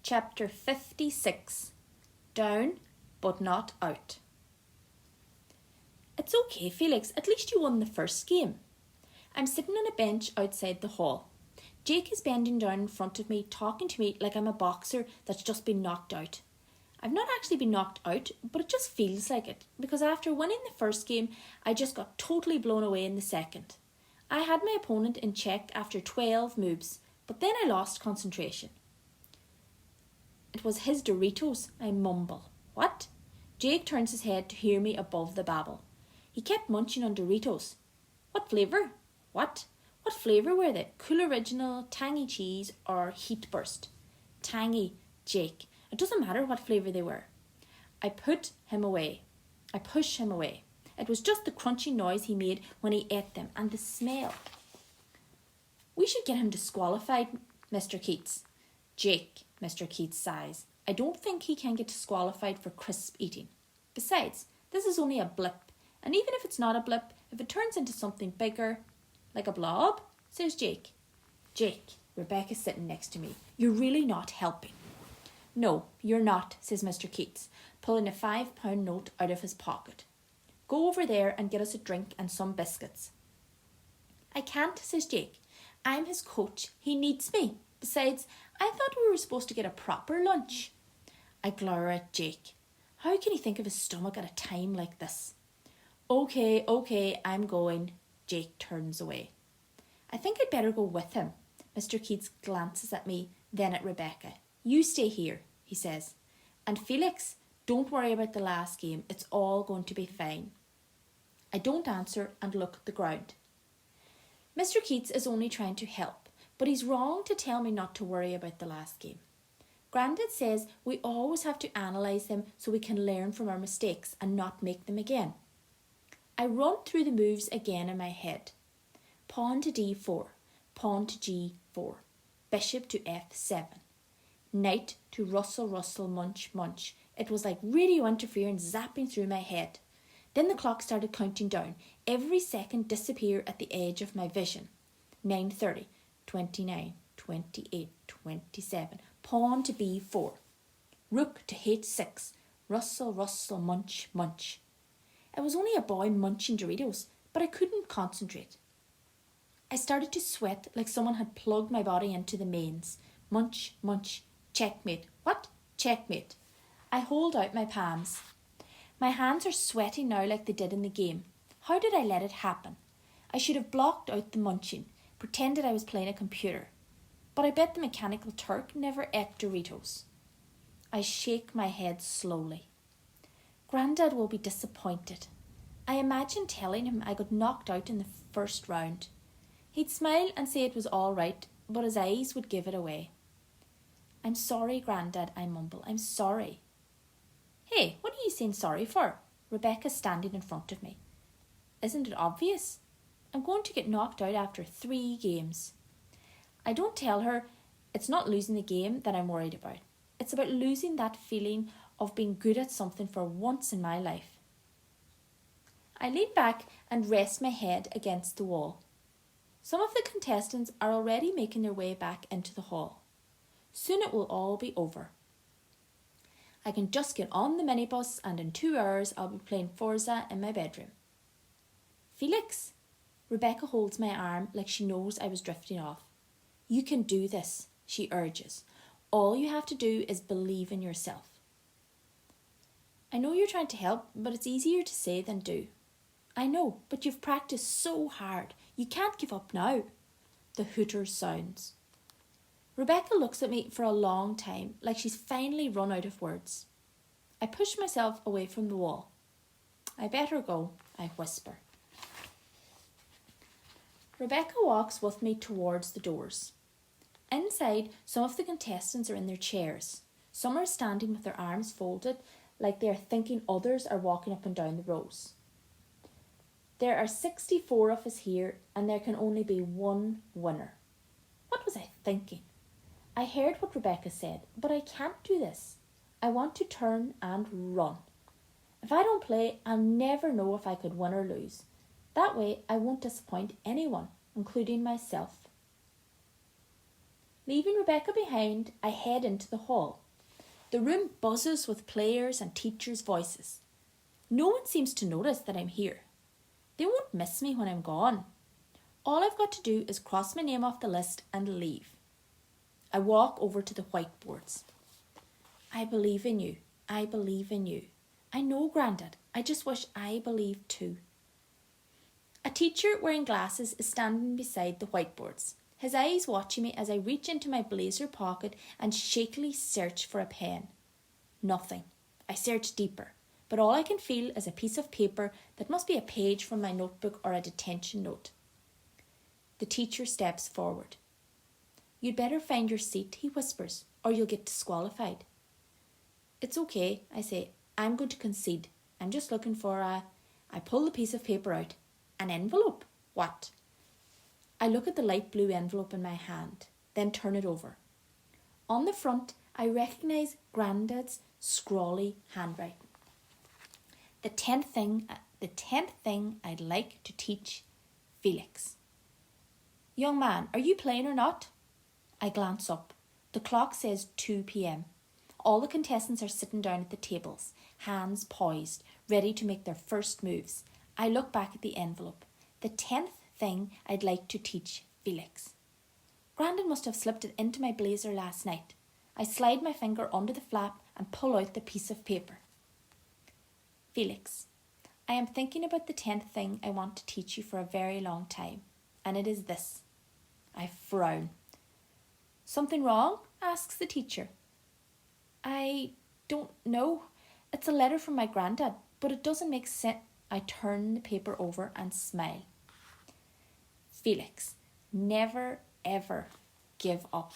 Chapter 56. Down, but not out. It's okay, Felix. At least you won the first game. I'm sitting on a bench outside the hall. Jake is bending down in front of me, talking to me like I'm a boxer that's just been knocked out. I've not actually been knocked out, but it just feels like it, because after winning the first game, I just got totally blown away in the second. I had my opponent in check after 12 moves, but then I lost concentration. It was his Doritos, I mumble. What? Jake turns his head to hear me above the babble. He kept munching on Doritos. What flavour? What? What flavour were they? Cool Original, Tangy Cheese or Heat Burst? Tangy, Jake. It doesn't matter what flavour they were. I push him away. It was just the crunchy noise he made when he ate them and the smell. We should get him disqualified, Mr. Keats. Jake, Mr. Keats sighs. I don't think he can get disqualified for crisp eating. Besides, this is only a blip. And even if it's not a blip, if it turns into something bigger, like a blob, says Jake. Jake, Rebecca's sitting next to me. You're really not helping. No, you're not, says Mr. Keats, pulling a £5 note out of his pocket. Go over there and get us a drink and some biscuits. I can't, says Jake. I'm his coach. He needs me. Besides, I thought we were supposed to get a proper lunch. I glower at Jake. How can he think of his stomach at a time like this? Okay, I'm going. Jake turns away. I think I'd better go with him. Mr. Keats glances at me, then at Rebecca. You stay here, he says. And Felix, don't worry about the last game. It's all going to be fine. I don't answer and look at the ground. Mr. Keats is only trying to help, but he's wrong to tell me not to worry about the last game. Grandad says we always have to analyse them so we can learn from our mistakes and not make them again. I run through the moves again in my head. Pawn to d4, pawn to g4, bishop to f7, knight to rustle, munch. It was like radio interference zapping through my head. Then the clock started counting down. Every second disappeared at the edge of my vision. 9:30, 29, 28, 27. Pawn to b4. Rook to h6. Rustle, munch. I was only a boy munching Doritos, but I couldn't concentrate. I started to sweat like someone had plugged my body into the mains. Munch. Checkmate. What? Checkmate. I hold out my palms. My hands are sweating now like they did in the game. How did I let it happen? I should have blocked out the munching, pretended I was playing a computer. But I bet the Mechanical Turk never ate Doritos. I shake my head slowly. Grandad will be disappointed. I imagine telling him I got knocked out in the first round. He'd smile and say it was all right, but his eyes would give it away. I'm sorry, Grandad, I mumble. I'm sorry. Hey, what are you saying sorry for? Rebecca's standing in front of me. Isn't it obvious? I'm going to get knocked out after 3 games. I don't tell her it's not losing the game that I'm worried about. It's about losing that feeling of being good at something for once in my life. I lean back and rest my head against the wall. Some of the contestants are already making their way back into the hall. Soon it will all be over. I can just get on the minibus and in 2 hours I'll be playing Forza in my bedroom. Felix! Rebecca holds my arm like she knows I was drifting off. You can do this, she urges. All you have to do is believe in yourself. I know you're trying to help, but it's easier to say than do. I know, but you've practiced so hard. You can't give up now. The hooter sounds. Rebecca looks at me for a long time, like she's finally run out of words. I push myself away from the wall. I better go, I whisper. Rebecca walks with me towards the doors. Inside, some of the contestants are in their chairs. Some are standing with their arms folded, like they are thinking others are walking up and down the rows. There are 64 of us here, and there can only be one winner. What was I thinking? I heard what Rebecca said, but I can't do this. I want to turn and run. If I don't play, I'll never know if I could win or lose. That way, I won't disappoint anyone, including myself. Leaving Rebecca behind, I head into the hall. The room buzzes with players' and teachers' voices. No one seems to notice that I'm here. They won't miss me when I'm gone. All I've got to do is cross my name off the list and leave. I walk over to the whiteboards. I believe in you. I believe in you. I know, Grandad. I just wish I believed too. A teacher wearing glasses is standing beside the whiteboards, his eyes watching me as I reach into my blazer pocket and shakily search for a pen. Nothing. I search deeper, but all I can feel is a piece of paper that must be a page from my notebook or a detention note. The teacher steps forward. You'd better find your seat, he whispers, or you'll get disqualified. It's okay, I say. I'm going to concede. I'm just looking for I pull the piece of paper out. An envelope? What? I look at the light blue envelope in my hand, then turn it over. On the front, I recognise Grandad's scrawly handwriting. The tenth thing I'd like to teach Felix. Young man, are you playing or not? I glance up. The clock says 2 p.m. All the contestants are sitting down at the tables, hands poised, ready to make their first moves. I look back at the envelope. The 10th thing I'd like to teach Felix. Grandad must have slipped it into my blazer last night. I slide my finger under the flap and pull out the piece of paper. Felix, I am thinking about the 10th thing I want to teach you for a very long time, and it is this. I frown. Something wrong? Asks the teacher. I don't know. It's a letter from my Grandad, but it doesn't make sense. I turn the paper over and smile. Felix, never ever give up.